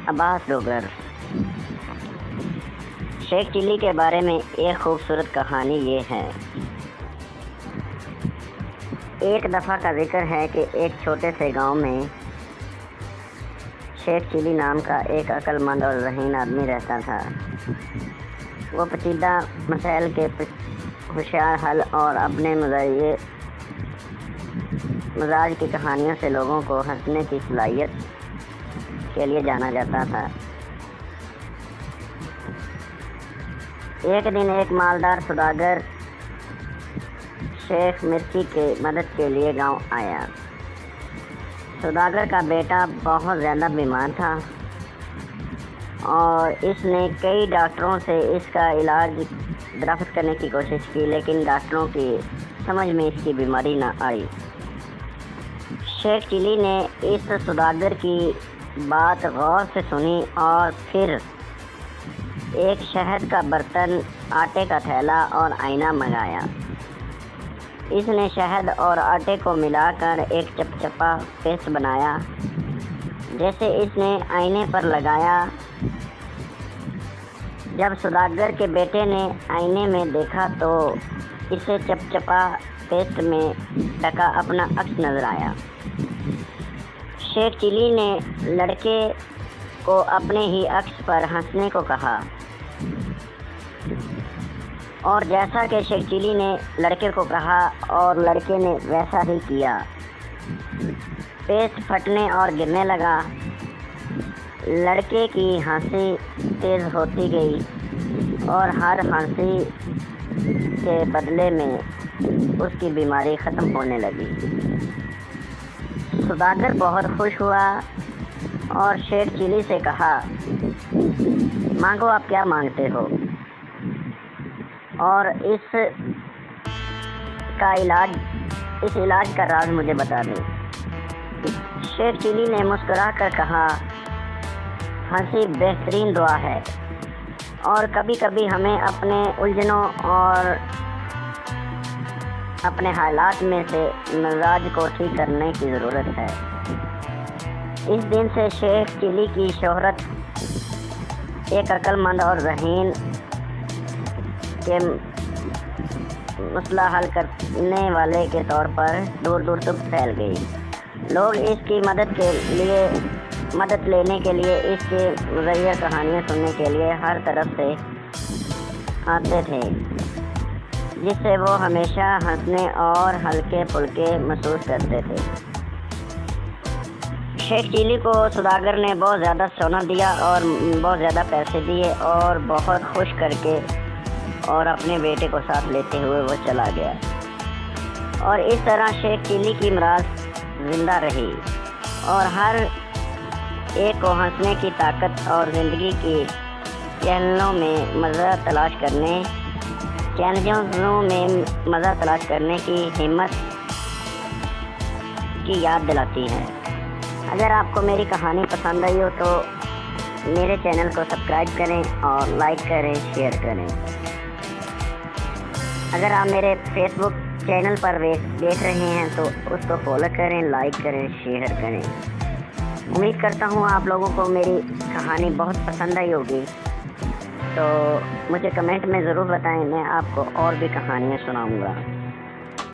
عباس ڈوگر۔ شیخ چلی کے بارے میں ایک خوبصورت کہانی یہ ہے۔ ایک دفعہ کا ذکر ہے کہ ایک چھوٹے سے گاؤں میں شیخ چلی نام کا ایک عقل مند اور ذہین آدمی رہتا تھا۔ وہ پیچیدہ مسائل کے ہوشیار حل اور اپنے مزاج کی کہانیوں سے لوگوں کو ہنسنے کی صلاحیت کے لیے جانا جاتا تھا۔ ایک دن ایک مالدار سوداگر شیخ مرچی کی مدد کے لیے گاؤں آیا۔ سوداگر کا بیٹا بہت زیادہ بیمار تھا اور اس نے کئی ڈاکٹروں سے اس کا علاج دریافت کرنے کی کوشش کی، لیکن ڈاکٹروں کی سمجھ میں اس کی بیماری نہ آئی۔ شیخ چلی نے اس سوداگر کی بات غور سے سنی اور پھر ایک شہد کا برتن، آٹے کا تھیلا اور آئینہ منگایا۔ اس نے شہد اور آٹے کو ملا کر ایک چپچپا پیسٹ بنایا۔ جیسے اس نے آئینے پر لگایا، جب سوداگر کے بیٹے نے آئینے میں دیکھا تو اسے چپچپا پیسٹ میں ڈھکا اپنا عکس نظر آیا۔ شیخ چلی نے لڑکے کو اپنے ہی عکس پر ہنسنے کو کہا اور جیسا کہ شیخ چلی نے لڑکے کو کہا اور لڑکے نے ویسا ہی کیا، پیسٹ پھٹنے اور گرنے لگا۔ لڑکے کی ہنسی تیز ہوتی گئی اور ہر ہنسی کے بدلے میں اس کی بیماری ختم ہونے لگی۔ سوداگر بہت خوش ہوا اور شیخ چلی سے کہا، مانگو، آپ کیا مانگتے ہو اور اس علاج کا راز مجھے بتا دیں۔ شیخ چلی نے مسکرا کر کہا، ہنسی بہترین دوا ہے اور کبھی کبھی ہمیں اپنے الجھنوں اور اپنے حالات میں سے مزاج کو ٹھیک کرنے کی ضرورت ہے۔ اس دن سے شیخ چلی کی شہرت ایک عقل مند اور ذہین کے مسئلہ حل کرنے والے کے طور پر دور دور تک پھیل گئی۔ لوگ اس کی مدد لینے کے لیے، اس کے مزیح کہانیاں سننے کے لیے ہر طرف سے آتے تھے، جس سے وہ ہمیشہ ہنسنے اور ہلکے پھلکے محسوس کرتے تھے۔ شیخ چلی کو سوداگر نے بہت زیادہ سونا دیا اور بہت زیادہ پیسے دیے اور بہت خوش کر کے اور اپنے بیٹے کو ساتھ لیتے ہوئے وہ چلا گیا، اور اس طرح شیخ چلی کی مراد زندہ رہی اور ہر ایک کو ہنسنے کی طاقت اور زندگی کی چیلنجوں میں مزہ تلاش کرنے کی ہمت کی یاد دلاتی ہے۔ اگر آپ کو میری کہانی پسند آئی ہو تو میرے چینل کو سبسکرائب کریں اور لائک کریں، شیئر کریں۔ اگر آپ میرے فیس بک چینل پر دیکھ رہے ہیں تو اس کو فالو کریں، لائک کریں، شیئر کریں۔ امید کرتا ہوں آپ لوگوں کو میری کہانی بہت پسند آئی ہوگی، تو مجھے کمنٹ میں ضرور بتائیں، میں آپ کو اور بھی کہانیاں سناؤں گا۔